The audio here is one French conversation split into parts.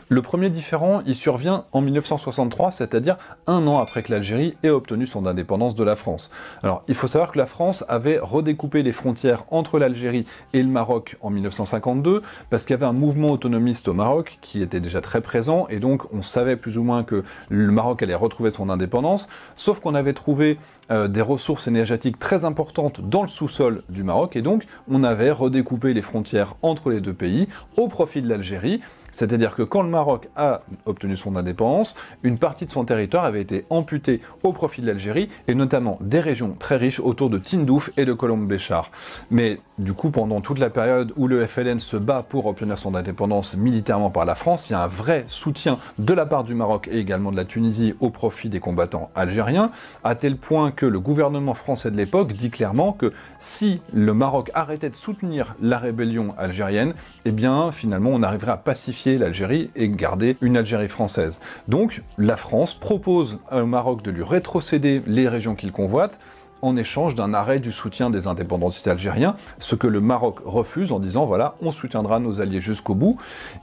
Le premier différend, il survient en 1963, c'est-à-dire un an après que l'Algérie ait obtenu son indépendance de la France. Alors, il faut savoir que la France avait redécoupé les frontières entre l'Algérie et le Maroc en 1952, parce qu'il y avait un mouvement autonomiste au Maroc qui était déjà très présent, et donc on savait plus ou moins que le Maroc allait retrouver son indépendance, sauf qu'on avait trouvé des ressources énergétiques très importantes dans le sous-sol du Maroc, et donc on avait redécoupé les frontières entre les deux pays au profit de l'Algérie. C'est-à-dire que quand le Maroc a obtenu son indépendance, une partie de son territoire avait été amputée au profit de l'Algérie, et notamment des régions très riches autour de Tindouf et de Kolombe-Béchar. Mais du coup, pendant toute la période où le FLN se bat pour obtenir son indépendance militairement par la France, il y a un vrai soutien de la part du Maroc et également de la Tunisie au profit des combattants algériens, à tel point que le gouvernement français de l'époque dit clairement que si le Maroc arrêtait de soutenir la rébellion algérienne, eh bien finalement on arriverait à pacifier l'Algérie et garder une Algérie française. Donc la France propose au Maroc de lui rétrocéder les régions qu'il convoite en échange d'un arrêt du soutien des indépendantistes algériens, ce que le Maroc refuse en disant voilà, on soutiendra nos alliés jusqu'au bout.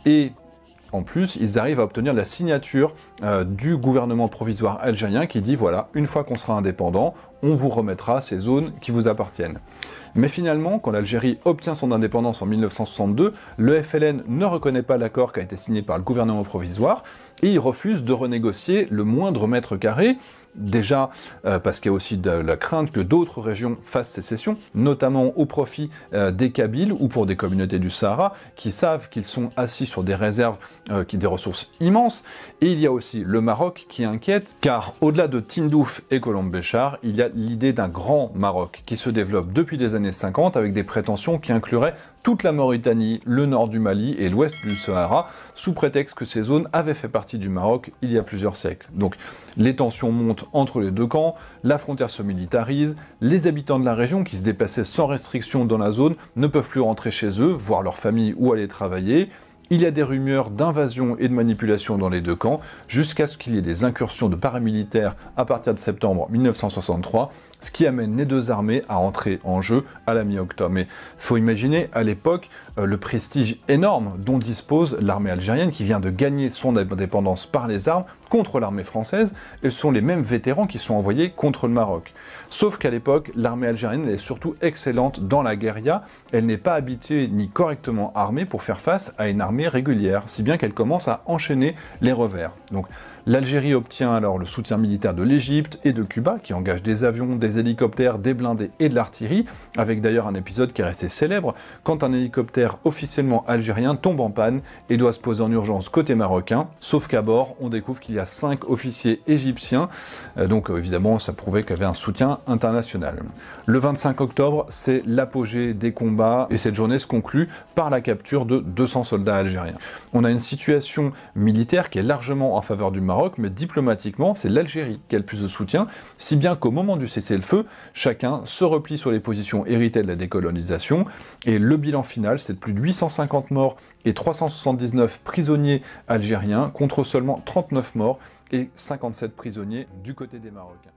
Et en plus, ils arrivent à obtenir la signature du gouvernement provisoire algérien qui dit voilà, une fois qu'on sera indépendant, on vous remettra ces zones qui vous appartiennent. Mais finalement, quand l'Algérie obtient son indépendance en 1962, le FLN ne reconnaît pas l'accord qui a été signé par le gouvernement provisoire et il refuse de renégocier le moindre mètre carré. Déjà parce qu'il y a aussi de la crainte que d'autres régions fassent sécession, notamment au profit des Kabyles ou pour des communautés du Sahara qui savent qu'ils sont assis sur des réserves, des ressources immenses. Et il y a aussi le Maroc qui inquiète, car au-delà de Tindouf et Kolombe-Béchar, il y a l'idée d'un grand Maroc qui se développe depuis les années 50 avec des prétentions qui incluraient toute la Mauritanie, le nord du Mali et l'ouest du Sahara, sous prétexte que ces zones avaient fait partie du Maroc il y a plusieurs siècles. Donc les tensions montent entre les deux camps, la frontière se militarise, les habitants de la région qui se déplaçaient sans restriction dans la zone ne peuvent plus rentrer chez eux, voir leur famille ou aller travailler. Il y a des rumeurs d'invasion et de manipulation dans les deux camps, jusqu'à ce qu'il y ait des incursions de paramilitaires à partir de septembre 1963, ce qui amène les deux armées à entrer en jeu à la mi-octobre. Mais il faut imaginer à l'époque le prestige énorme dont dispose l'armée algérienne qui vient de gagner son indépendance par les armes contre l'armée française, et ce sont les mêmes vétérans qui sont envoyés contre le Maroc. Sauf qu'à l'époque, l'armée algérienne est surtout excellente dans la guérilla, elle n'est pas habituée ni correctement armée pour faire face à une armée régulière, si bien qu'elle commence à enchaîner les revers. Donc l'Algérie obtient alors le soutien militaire de l'Égypte et de Cuba, qui engagent des avions, des hélicoptères, des blindés et de l'artillerie, avec d'ailleurs un épisode qui est resté célèbre, quand un hélicoptère officiellement algérien tombe en panne et doit se poser en urgence côté marocain, sauf qu'à bord, on découvre qu'il y a 5 officiers égyptiens, donc évidemment ça prouvait qu'il y avait un soutien international. Le 25 octobre, c'est l'apogée des combats, et cette journée se conclut par la capture de 200 soldats algériens. On a une situation militaire qui est largement en faveur du Maroc, mais diplomatiquement, c'est l'Algérie qui a le plus de soutien, si bien qu'au moment du cessez-le-feu, chacun se replie sur les positions héritées de la décolonisation, et le bilan final, c'est de plus de 850 morts et 379 prisonniers algériens, contre seulement 39 morts et 57 prisonniers du côté des Marocains.